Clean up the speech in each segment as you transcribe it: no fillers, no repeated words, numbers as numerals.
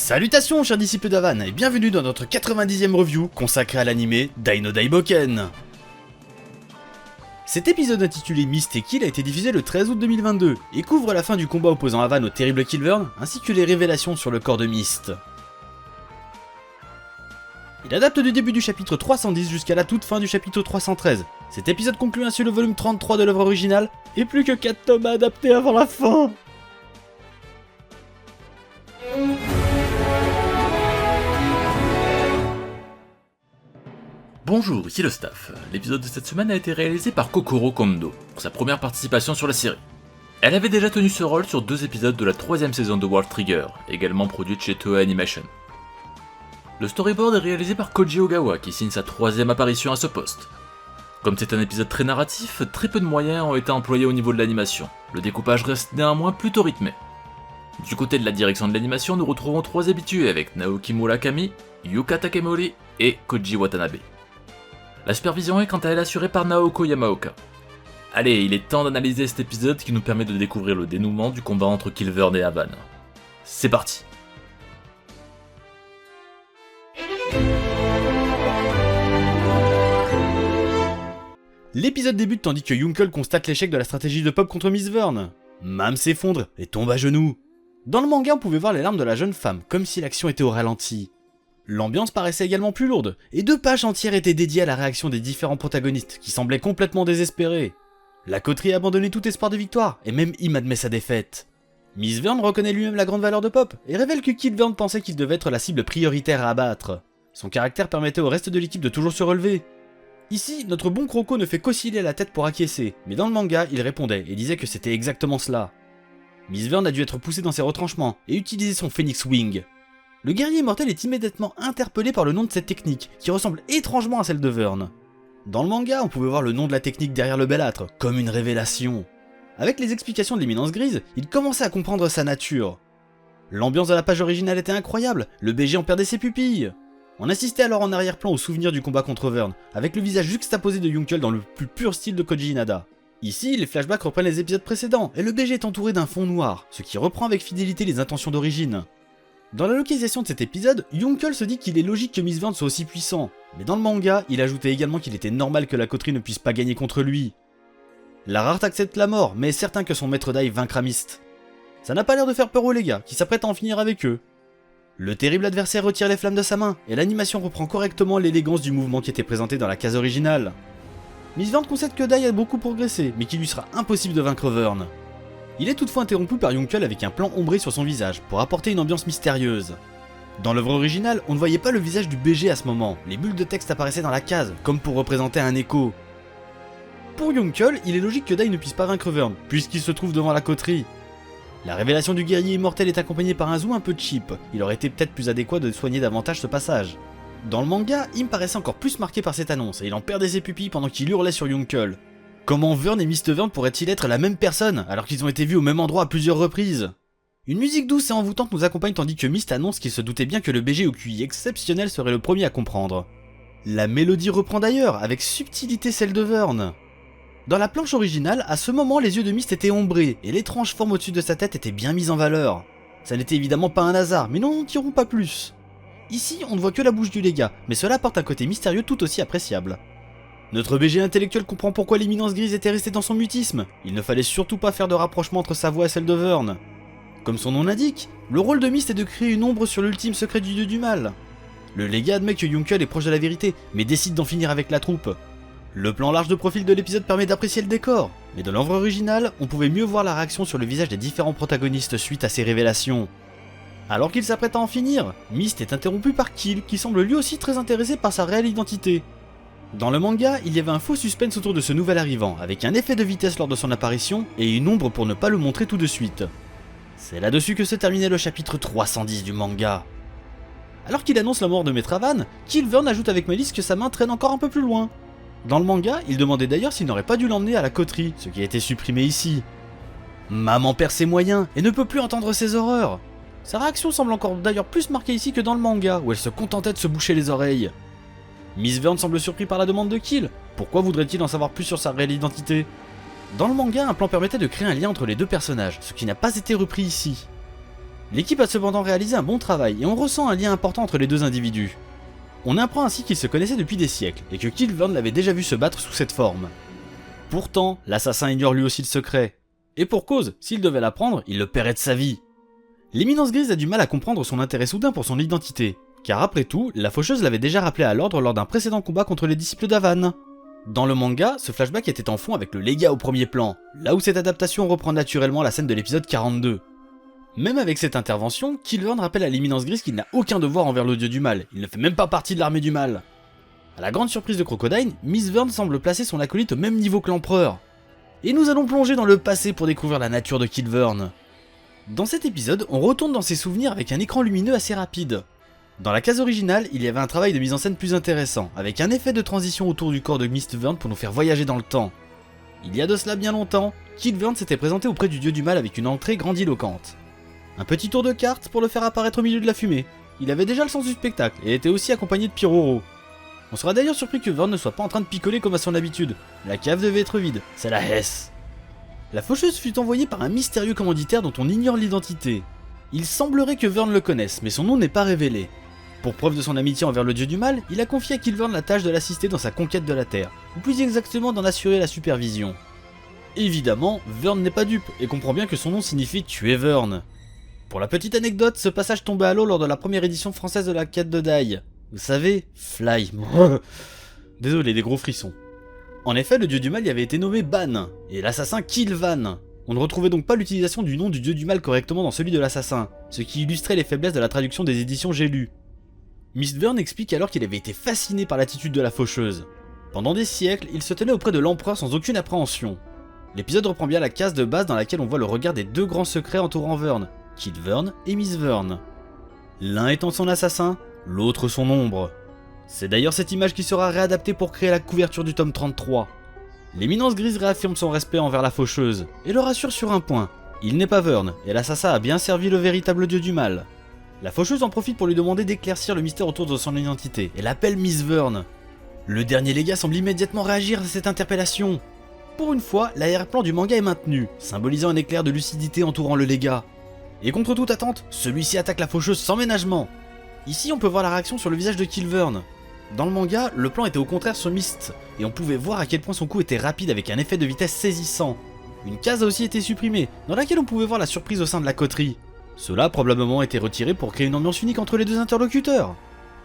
Salutations chers disciples d'Avan et bienvenue dans notre 90e review consacrée à l'anime Dai-no Daiboken. Cet épisode intitulé Myst et Kill a été diffusé le 13 août 2022 et couvre la fin du combat opposant Avan au terrible Killvern ainsi que les révélations sur le corps de Myst. Il adapte du début du chapitre 310 jusqu'à la toute fin du chapitre 313. Cet épisode conclut ainsi le volume 33 de l'œuvre originale et plus que 4 tomes à adapter avant la fin. Bonjour, ici le staff. L'épisode de cette semaine a été réalisé par Kokoro Kondo, pour sa première participation sur la série. Elle avait déjà tenu ce rôle sur 2 épisodes de la 3ème saison de World Trigger, également produite chez Toei Animation. Le storyboard est réalisé par Koji Ogawa, qui signe sa 3ème apparition à ce poste. Comme c'est un épisode très narratif, très peu de moyens ont été employés au niveau de l'animation. Le découpage reste néanmoins plutôt rythmé. Du côté de la direction de l'animation, nous retrouvons 3 habitués avec Naoki Murakami, Yuka Takemori et Koji Watanabe. La supervision est quant à elle assurée par Naoko Yamaoka. Allez, il est temps d'analyser cet épisode qui nous permet de découvrir le dénouement du combat entre Killvern et Avan. C'est parti. L'épisode débute tandis que Yunkel constate l'échec de la stratégie de Pop contre Miss Vern. Mam s'effondre et tombe à genoux. Dans le manga, on pouvait voir les larmes de la jeune femme, comme si l'action était au ralenti. L'ambiance paraissait également plus lourde, et 2 pages entières étaient dédiées à la réaction des différents protagonistes, qui semblaient complètement désespérés. La coterie a abandonné tout espoir de victoire, et même Im admet sa défaite. Miss Vern reconnaît lui-même la grande valeur de Pop, et révèle que Killvern pensait qu'il devait être la cible prioritaire à abattre. Son caractère permettait au reste de l'équipe de toujours se relever. Ici, notre bon Croco ne fait qu'osciller la tête pour acquiescer, mais dans le manga, il répondait et disait que c'était exactement cela. Miss Vern a dû être poussée dans ses retranchements, et utiliser son Phoenix Wing. Le guerrier immortel est immédiatement interpellé par le nom de cette technique, qui ressemble étrangement à celle de Vern. Dans le manga, on pouvait voir le nom de la technique derrière le bellâtre, comme une révélation. Avec les explications de l'éminence grise, il commençait à comprendre sa nature. L'ambiance de la page originale était incroyable, le BG en perdait ses pupilles. On assistait alors en arrière-plan au souvenir du combat contre Vern, avec le visage juxtaposé de Yunkel dans le plus pur style de Koji Inada. Ici, les flashbacks reprennent les épisodes précédents, et le BG est entouré d'un fond noir, ce qui reprend avec fidélité les intentions d'origine. Dans la localisation de cet épisode, Yunkel se dit qu'il est logique que Miss Vern soit aussi puissant, mais dans le manga, il ajoutait également qu'il était normal que la coterie ne puisse pas gagner contre lui. La Rarte accepte la mort, mais est certain que son maître Dai vaincra Myst. Ça n'a pas l'air de faire peur aux les gars, qui s'apprêtent à en finir avec eux. Le terrible adversaire retire les flammes de sa main, et l'animation reprend correctement l'élégance du mouvement qui était présenté dans la case originale. Miss Vern concède que Dai a beaucoup progressé, mais qu'il lui sera impossible de vaincre Vern. Il est toutefois interrompu par Yunkel avec un plan ombré sur son visage, pour apporter une ambiance mystérieuse. Dans l'œuvre originale, on ne voyait pas le visage du BG à ce moment, les bulles de texte apparaissaient dans la case, comme pour représenter un écho. Pour Yunkel, il est logique que Dai ne puisse pas vaincre Vern, puisqu'il se trouve devant la coterie. La révélation du guerrier immortel est accompagnée par un zoom un peu cheap, il aurait été peut-être plus adéquat de soigner davantage ce passage. Dans le manga, Im paraissait encore plus marqué par cette annonce, et il en perdait ses pupilles pendant qu'il hurlait sur Yunkel. Comment Vern et Mr. Vern pourraient-ils être la même personne, alors qu'ils ont été vus au même endroit à plusieurs reprises? Une musique douce et envoûtante nous accompagne tandis que Myst annonce qu'il se doutait bien que le BG au QI exceptionnel serait le premier à comprendre. La mélodie reprend d'ailleurs, avec subtilité celle de Vern. Dans la planche originale, à ce moment les yeux de Myst étaient ombrés, et l'étrange forme au-dessus de sa tête était bien mise en valeur. Ça n'était évidemment pas un hasard, mais nous n'en tirons pas plus. Ici, on ne voit que la bouche du légat, mais cela apporte un côté mystérieux tout aussi appréciable. Notre BG intellectuel comprend pourquoi l'éminence grise était restée dans son mutisme, il ne fallait surtout pas faire de rapprochement entre sa voix et celle de Vern. Comme son nom l'indique, le rôle de Myst est de créer une ombre sur l'ultime secret du dieu du mal. Le légat admet que Yunkel est proche de la vérité, mais décide d'en finir avec la troupe. Le plan large de profil de l'épisode permet d'apprécier le décor, mais dans l'œuvre originale, on pouvait mieux voir la réaction sur le visage des différents protagonistes suite à ces révélations. Alors qu'il s'apprête à en finir, Myst est interrompu par Kill, qui semble lui aussi très intéressé par sa réelle identité. Dans le manga, il y avait un faux suspense autour de ce nouvel arrivant, avec un effet de vitesse lors de son apparition, et une ombre pour ne pas le montrer tout de suite. C'est là-dessus que se terminait le chapitre 310 du manga. Alors qu'il annonce la mort de Maître Avan, Killvern ajoute avec malice que sa main traîne encore un peu plus loin. Dans le manga, il demandait d'ailleurs s'il n'aurait pas dû l'emmener à la coterie, ce qui a été supprimé ici. Maman perd ses moyens, et ne peut plus entendre ses horreurs. Sa réaction semble encore d'ailleurs plus marquée ici que dans le manga, où elle se contentait de se boucher les oreilles. Miss Vern semble surpris par la demande de Kill. Pourquoi voudrait-il en savoir plus sur sa réelle identité? Dans le manga, un plan permettait de créer un lien entre les 2 personnages, ce qui n'a pas été repris ici. L'équipe a cependant réalisé un bon travail et on ressent un lien important entre les deux individus. On apprend ainsi qu'ils se connaissaient depuis des siècles et que Killburn l'avait déjà vu se battre sous cette forme. Pourtant, l'assassin ignore lui aussi le secret. Et pour cause, s'il devait l'apprendre, il le paierait de sa vie. L'éminence grise a du mal à comprendre son intérêt soudain pour son identité, car après tout, la faucheuse l'avait déjà rappelé à l'ordre lors d'un précédent combat contre les disciples d'Avan. Dans le manga, ce flashback était en fond avec le légat au premier plan, là où cette adaptation reprend naturellement la scène de l'épisode 42. Même avec cette intervention, Killburn rappelle à l'éminence grise qu'il n'a aucun devoir envers le dieu du mal, il ne fait même pas partie de l'armée du mal. À la grande surprise de Crocodile, Mistburn semble placer son acolyte au même niveau que l'empereur. Et nous allons plonger dans le passé pour découvrir la nature de Killburn. Dans cet épisode, on retourne dans ses souvenirs avec un écran lumineux assez rapide. Dans la case originale, il y avait un travail de mise en scène plus intéressant, avec un effet de transition autour du corps de Mistburn pour nous faire voyager dans le temps. Il y a de cela bien longtemps, Killburn s'était présenté auprès du dieu du mal avec une entrée grandiloquente. Un petit tour de cartes pour le faire apparaître au milieu de la fumée. Il avait déjà le sens du spectacle et était aussi accompagné de Piroro. On sera d'ailleurs surpris que Vern ne soit pas en train de picoler comme à son habitude. La cave devait être vide, c'est la Hesse. La faucheuse fut envoyée par un mystérieux commanditaire dont on ignore l'identité. Il semblerait que Vern le connaisse, mais son nom n'est pas révélé. Pour preuve de son amitié envers le dieu du mal, il a confié à Killburn la tâche de l'assister dans sa conquête de la Terre, ou plus exactement d'en assurer la supervision. Évidemment, Vern n'est pas dupe et comprend bien que son nom signifie tuer Vern. Pour la petite anecdote, ce passage tombait à l'eau lors de la première édition française de la quête de Dai. Vous savez, Fly. Désolé, des gros frissons. En effet, le dieu du mal y avait été nommé Ban, et l'assassin Killvan. On ne retrouvait donc pas l'utilisation du nom du dieu du mal correctement dans celui de l'assassin, ce qui illustrait les faiblesses de la traduction des éditions J'ai lu. Mistburn explique alors qu'il avait été fasciné par l'attitude de la faucheuse. Pendant des siècles, il se tenait auprès de l'empereur sans aucune appréhension. L'épisode reprend bien la case de base dans laquelle on voit le regard des deux grands secrets entourant Vern, Killburn et Mistburn. L'un étant son assassin, l'autre son ombre. C'est d'ailleurs cette image qui sera réadaptée pour créer la couverture du tome 33. L'éminence grise réaffirme son respect envers la faucheuse, et le rassure sur un point, il n'est pas Vern, et l'assassin a bien servi le véritable dieu du mal. La faucheuse en profite pour lui demander d'éclaircir le mystère autour de son identité, et l'appelle Mistburn. Le dernier légat semble immédiatement réagir à cette interpellation. Pour une fois, l'arrière-plan du manga est maintenu, symbolisant un éclair de lucidité entourant le légat. Et contre toute attente, celui-ci attaque la faucheuse sans ménagement. Ici, on peut voir la réaction sur le visage de Killburn. Dans le manga, le plan était au contraire sur Mist, et on pouvait voir à quel point son coup était rapide avec un effet de vitesse saisissant. Une case a aussi été supprimée, dans laquelle on pouvait voir la surprise au sein de la coterie. Cela a probablement été retiré pour créer une ambiance unique entre les deux interlocuteurs.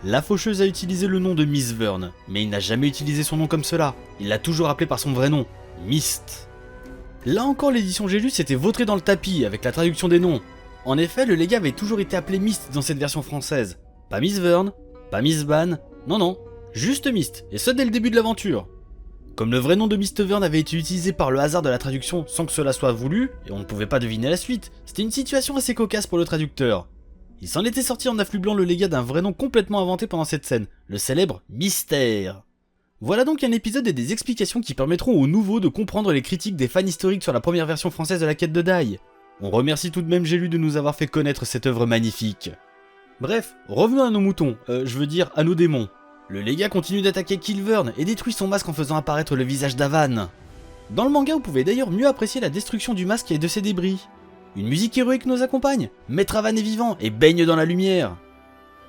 La faucheuse a utilisé le nom de Mistburn, mais il n'a jamais utilisé son nom comme cela, il l'a toujours appelé par son vrai nom, Mist. Là encore, l'édition J'ai lu s'était vautrée dans le tapis avec la traduction des noms. En effet, le légat avait toujours été appelé Mist dans cette version française. Pas Mistburn, pas Mistban, non, juste Mist, et ce dès le début de l'aventure. Comme le vrai nom de Mistburn avait été utilisé par le hasard de la traduction sans que cela soit voulu, et on ne pouvait pas deviner la suite, c'était une situation assez cocasse pour le traducteur. Il s'en était sorti en affublant le légat d'un vrai nom complètement inventé pendant cette scène, le célèbre Mystère. Voilà donc un épisode et des explications qui permettront aux nouveaux de comprendre les critiques des fans historiques sur la première version française de la quête de Dai. On remercie tout de même J'ai lu de nous avoir fait connaître cette œuvre magnifique. Bref, revenons à nos moutons, je veux dire à nos démons. Le légat continue d'attaquer Killburn et détruit son masque en faisant apparaître le visage d'Avan. Dans le manga, vous pouvez d'ailleurs mieux apprécier la destruction du masque et de ses débris. Une musique héroïque nous accompagne, Maître Avan est vivant et baigne dans la lumière.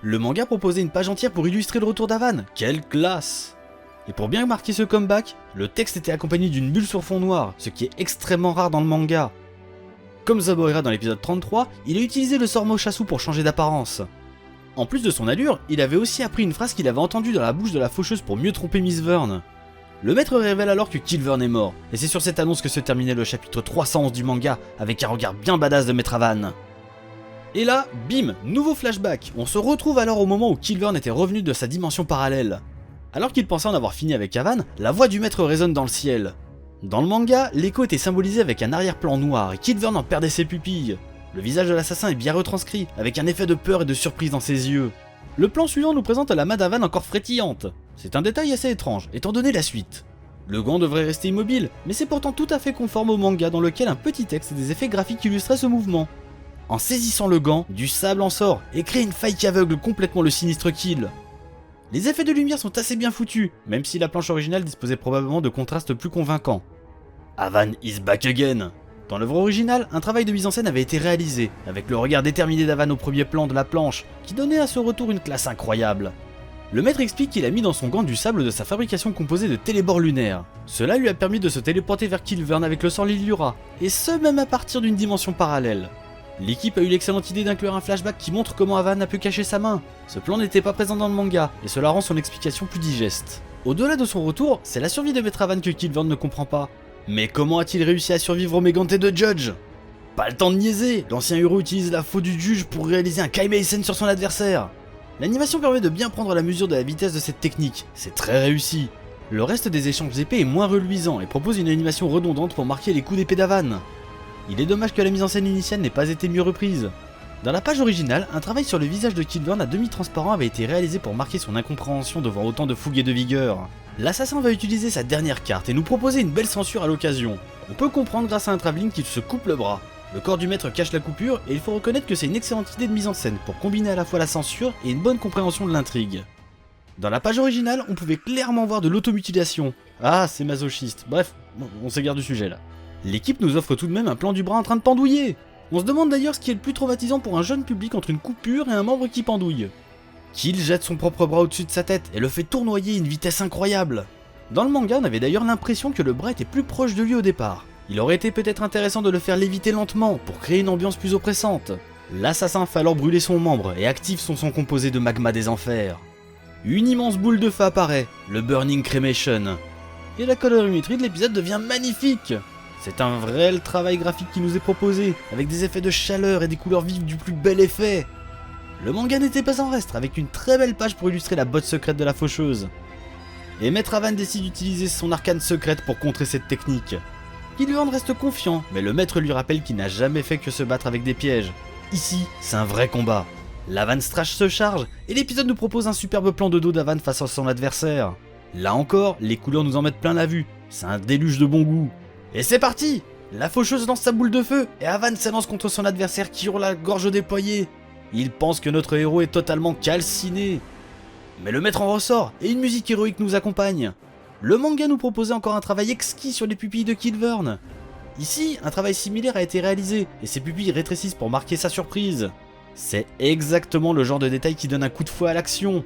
Le manga proposait une page entière pour illustrer le retour d'Avan, quelle classe! Et pour bien marquer ce comeback, le texte était accompagné d'une bulle sur fond noir, ce qui est extrêmement rare dans le manga. Comme Zaboira dans l'épisode 33, il a utilisé le sort Moshasu pour changer d'apparence. En plus de son allure, il avait aussi appris une phrase qu'il avait entendue dans la bouche de la faucheuse pour mieux tromper Mistburn. Le maître révèle alors que Killburn est mort, et c'est sur cette annonce que se terminait le chapitre 311 du manga, avec un regard bien badass de Maître Avan. Et là, bim, nouveau flashback, on se retrouve alors au moment où Killburn était revenu de sa dimension parallèle. Alors qu'il pensait en avoir fini avec Avan, la voix du maître résonne dans le ciel. Dans le manga, l'écho était symbolisé avec un arrière-plan noir et Killburn en perdait ses pupilles. Le visage de l'assassin est bien retranscrit, avec un effet de peur et de surprise dans ses yeux. Le plan suivant nous présente la main d'Avan encore frétillante. C'est un détail assez étrange, étant donné la suite. Le gant devrait rester immobile, mais c'est pourtant tout à fait conforme au manga dans lequel un petit texte et des effets graphiques illustraient ce mouvement. En saisissant le gant, du sable en sort et crée une faille qui aveugle complètement le sinistre Kill. Les effets de lumière sont assez bien foutus, même si la planche originale disposait probablement de contrastes plus convaincants. Avan is back again. Dans l'œuvre originale, un travail de mise en scène avait été réalisé, avec le regard déterminé d'Havan au premier plan de la planche, qui donnait à ce retour une classe incroyable. Le maître explique qu'il a mis dans son gant du sable de sa fabrication composée de télébords lunaires. Cela lui a permis de se téléporter vers Kilvern avec le sang Liliura, et ce même à partir d'une dimension parallèle. L'équipe a eu l'excellente idée d'inclure un flashback qui montre comment Havan a pu cacher sa main. Ce plan n'était pas présent dans le manga, et cela rend son explication plus digeste. Au-delà de son retour, c'est la survie de Maître Havan que Kilvern ne comprend pas. Mais comment a-t-il réussi à survivre au méganté de Judge? Pas le temps de niaiser, l'ancien héros utilise la faute du juge pour réaliser un Kaimeisen sur son adversaire. L'animation permet de bien prendre la mesure de la vitesse de cette technique, c'est très réussi. Le reste des échanges d'épées est moins reluisant et propose une animation redondante pour marquer les coups d'épée d'Havan. Il est dommage que la mise en scène initiale n'ait pas été mieux reprise. Dans la page originale, un travail sur le visage de Kilvern à demi-transparent avait été réalisé pour marquer son incompréhension devant autant de fougue et de vigueur. L'assassin va utiliser sa dernière carte et nous proposer une belle censure à l'occasion. On peut comprendre grâce à un travelling qu'il se coupe le bras. Le corps du maître cache la coupure et il faut reconnaître que c'est une excellente idée de mise en scène pour combiner à la fois la censure et une bonne compréhension de l'intrigue. Dans la page originale, on pouvait clairement voir de l'automutilation. Ah, c'est masochiste. Bref, on s'égare du sujet là. L'équipe nous offre tout de même un plan du bras en train de pendouiller. On se demande d'ailleurs ce qui est le plus traumatisant pour un jeune public entre une coupure et un membre qui pendouille. Kill jette son propre bras au-dessus de sa tête et le fait tournoyer à une vitesse incroyable. Dans le manga, on avait d'ailleurs l'impression que le bras était plus proche de lui au départ. Il aurait été peut-être intéressant de le faire léviter lentement pour créer une ambiance plus oppressante. L'assassin fait alors brûler son membre et active son sang composé de magma des enfers. Une immense boule de feu apparaît, le Burning Cremation. Et la colorimétrie de l'épisode devient magnifique. C'est un vrai travail graphique qui nous est proposé, avec des effets de chaleur et des couleurs vives du plus bel effet. Le manga n'était pas en reste, avec une très belle page pour illustrer la botte secrète de la faucheuse. Et Maître Havan décide d'utiliser son arcane secrète pour contrer cette technique. Kilvern reste confiant, mais le maître lui rappelle qu'il n'a jamais fait que se battre avec des pièges. Ici, c'est un vrai combat. L'Havan Strash se charge, et l'épisode nous propose un superbe plan de dos d'Havan face à son adversaire. Là encore, les couleurs nous en mettent plein la vue, c'est un déluge de bon goût. Et c'est parti! La faucheuse lance sa boule de feu, et Havan s'élance contre son adversaire qui hurle la gorge déployée. Il pense que notre héros est totalement calciné. Mais le maître en ressort, et une musique héroïque nous accompagne. Le manga nous proposait encore un travail exquis sur les pupilles de Kilvern. Ici, un travail similaire a été réalisé, et ses pupilles rétrécissent pour marquer sa surprise. C'est exactement le genre de détail qui donne un coup de fouet à l'action.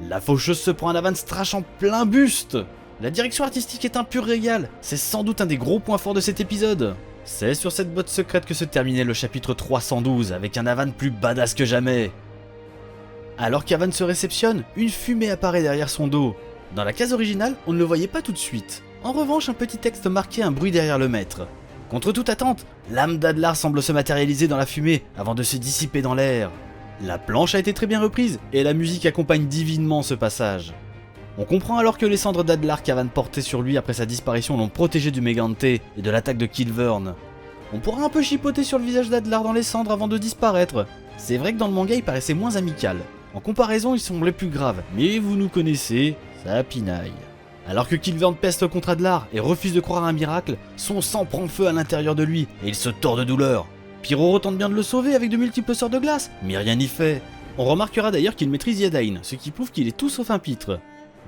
La faucheuse se prend un Havan Strash en plein buste. La direction artistique est un pur régal, c'est sans doute un des gros points forts de cet épisode. C'est sur cette botte secrète que se terminait le chapitre 312, avec un Havan plus badass que jamais. Alors qu'Havan se réceptionne, une fumée apparaît derrière son dos. Dans la case originale, on ne le voyait pas tout de suite. En revanche, un petit texte marquait un bruit derrière le maître. Contre toute attente, l'âme d'Adlar semble se matérialiser dans la fumée avant de se dissiper dans l'air. La planche a été très bien reprise et la musique accompagne divinement ce passage. On comprend alors que les cendres d'Adlar qu'Havan portait sur lui après sa disparition l'ont protégé du Megante et de l'attaque de Kilvern. On pourra un peu chipoter sur le visage d'Adlar dans les cendres avant de disparaître. C'est vrai que dans le manga il paraissait moins amical. En comparaison il semblait plus grave, mais vous nous connaissez, ça pinaille. Alors que Kilvern peste contre Adlar et refuse de croire à un miracle, son sang prend feu à l'intérieur de lui et il se tord de douleur. Pyro tente bien de le sauver avec de multiples sorts de glace, mais rien n'y fait. On remarquera d'ailleurs qu'il maîtrise Yadain, ce qui prouve qu'il est tout sauf un pitre.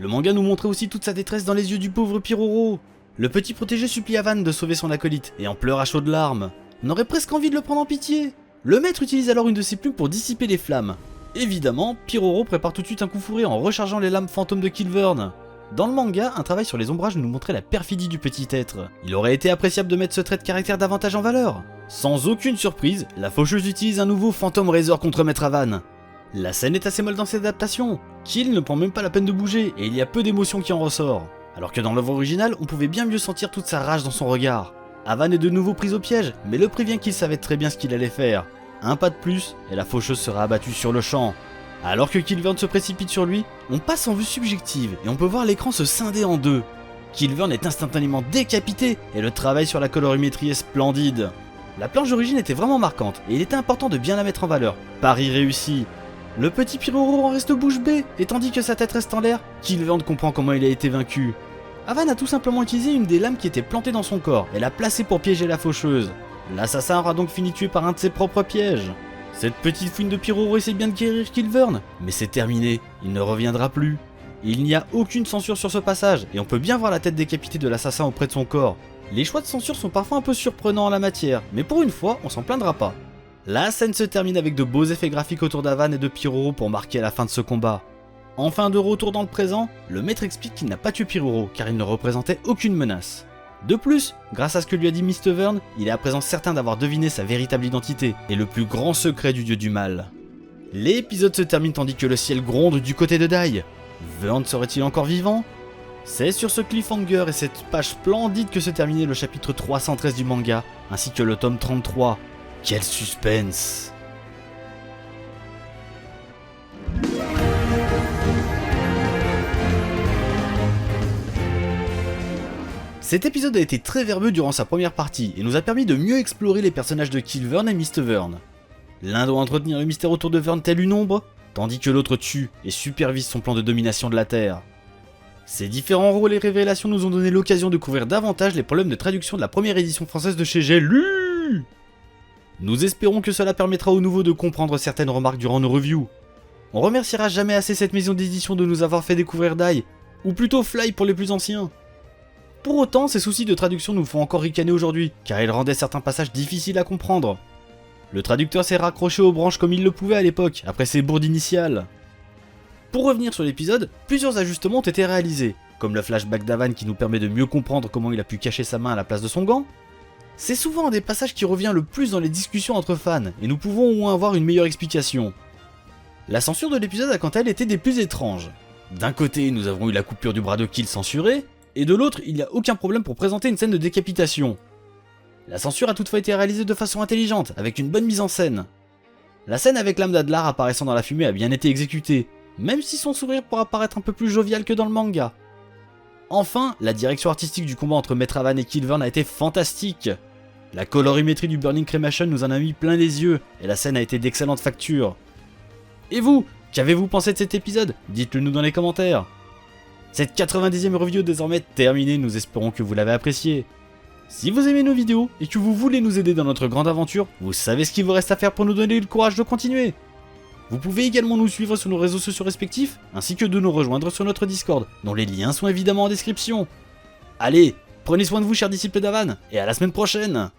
Le manga nous montrait aussi toute sa détresse dans les yeux du pauvre Pyroro. Le petit protégé supplie Havan de sauver son acolyte et en pleure à chaudes larmes. On aurait presque envie de le prendre en pitié. Le maître utilise alors une de ses plumes pour dissiper les flammes. Évidemment, Pyroro prépare tout de suite un coup fourré en rechargeant les lames fantômes de Kilvern. Dans le manga, un travail sur les ombrages nous montrait la perfidie du petit être. Il aurait été appréciable de mettre ce trait de caractère davantage en valeur. Sans aucune surprise, la faucheuse utilise un nouveau Phantom Razor contre Maître Havan. La scène est assez molle dans cette adaptation. Kill ne prend même pas la peine de bouger et il y a peu d'émotion qui en ressort. Alors que dans l'œuvre originale, on pouvait bien mieux sentir toute sa rage dans son regard. Havan est de nouveau pris au piège, mais le prévient qu'il savait très bien ce qu'il allait faire. Un pas de plus, et la faucheuse sera abattue sur le champ. Alors que Kilvern se précipite sur lui, on passe en vue subjective et on peut voir l'écran se scinder en deux. Kilvern est instantanément décapité et le travail sur la colorimétrie est splendide. La planche d'origine était vraiment marquante et il était important de bien la mettre en valeur. Pari réussi. Le petit Pyroro en reste bouche bée, et tandis que sa tête reste en l'air, Kilvern comprend comment il a été vaincu. Havan a tout simplement utilisé une des lames qui était plantée dans son corps et l'a placée pour piéger la faucheuse. L'assassin aura donc fini tué par un de ses propres pièges. Cette petite fouine de Pyroro essaie bien de guérir Kilvern, mais c'est terminé, il ne reviendra plus. Il n'y a aucune censure sur ce passage, et on peut bien voir la tête décapitée de l'assassin auprès de son corps. Les choix de censure sont parfois un peu surprenants en la matière, mais pour une fois, on s'en plaindra pas. La scène se termine avec de beaux effets graphiques autour d'Avan et de Piroro pour marquer la fin de ce combat. Enfin de retour dans le présent, le maître explique qu'il n'a pas tué Piroro car il ne représentait aucune menace. De plus, grâce à ce que lui a dit Mr. Vern, il est à présent certain d'avoir deviné sa véritable identité et le plus grand secret du dieu du mal. L'épisode se termine tandis que le ciel gronde du côté de Dai. Vern serait-il encore vivant? C'est sur ce cliffhanger et cette page splendide que se terminait le chapitre 313 du manga, ainsi que le tome 33. Quel suspense! Cet épisode a été très verbeux durant sa première partie et nous a permis de mieux explorer les personnages de Kill Vern et Mr. Vern. L'un doit entretenir le mystère autour de Vern tel une ombre, tandis que l'autre tue et supervise son plan de domination de la Terre. Ces différents rôles et révélations nous ont donné l'occasion de couvrir davantage les problèmes de traduction de la première édition française de chez J'ai lu. Nous espérons que cela permettra aux nouveaux de comprendre certaines remarques durant nos reviews. On remerciera jamais assez cette maison d'édition de nous avoir fait découvrir Dai, ou plutôt Fly pour les plus anciens. Pour autant, ces soucis de traduction nous font encore ricaner aujourd'hui, car ils rendaient certains passages difficiles à comprendre. Le traducteur s'est raccroché aux branches comme il le pouvait à l'époque, après ses bourdes initiales. Pour revenir sur l'épisode, plusieurs ajustements ont été réalisés, comme le flashback d'Avan qui nous permet de mieux comprendre comment il a pu cacher sa main à la place de son gant. C'est souvent un des passages qui revient le plus dans les discussions entre fans, et nous pouvons au moins avoir une meilleure explication. La censure de l'épisode a quant à elle été des plus étranges. D'un côté, nous avons eu la coupure du bras de Kill censurée, et de l'autre, il n'y a aucun problème pour présenter une scène de décapitation. La censure a toutefois été réalisée de façon intelligente, avec une bonne mise en scène. La scène avec l'âme d'Adlar apparaissant dans la fumée a bien été exécutée, même si son sourire pourra paraître un peu plus jovial que dans le manga. Enfin, la direction artistique du combat entre Maître Avan et Kill Vern a été fantastique. La colorimétrie du Burning Cremation nous en a mis plein les yeux, et la scène a été d'excellente facture. Et vous, qu'avez-vous pensé de cet épisode? Dites-le nous dans les commentaires. Cette 90e review est désormais terminée, nous espérons que vous l'avez appréciée. Si vous aimez nos vidéos et que vous voulez nous aider dans notre grande aventure, vous savez ce qu'il vous reste à faire pour nous donner le courage de continuer. Vous pouvez également nous suivre sur nos réseaux sociaux respectifs, ainsi que de nous rejoindre sur notre Discord, dont les liens sont évidemment en description. Allez, prenez soin de vous chers disciples d'Avan, et à la semaine prochaine!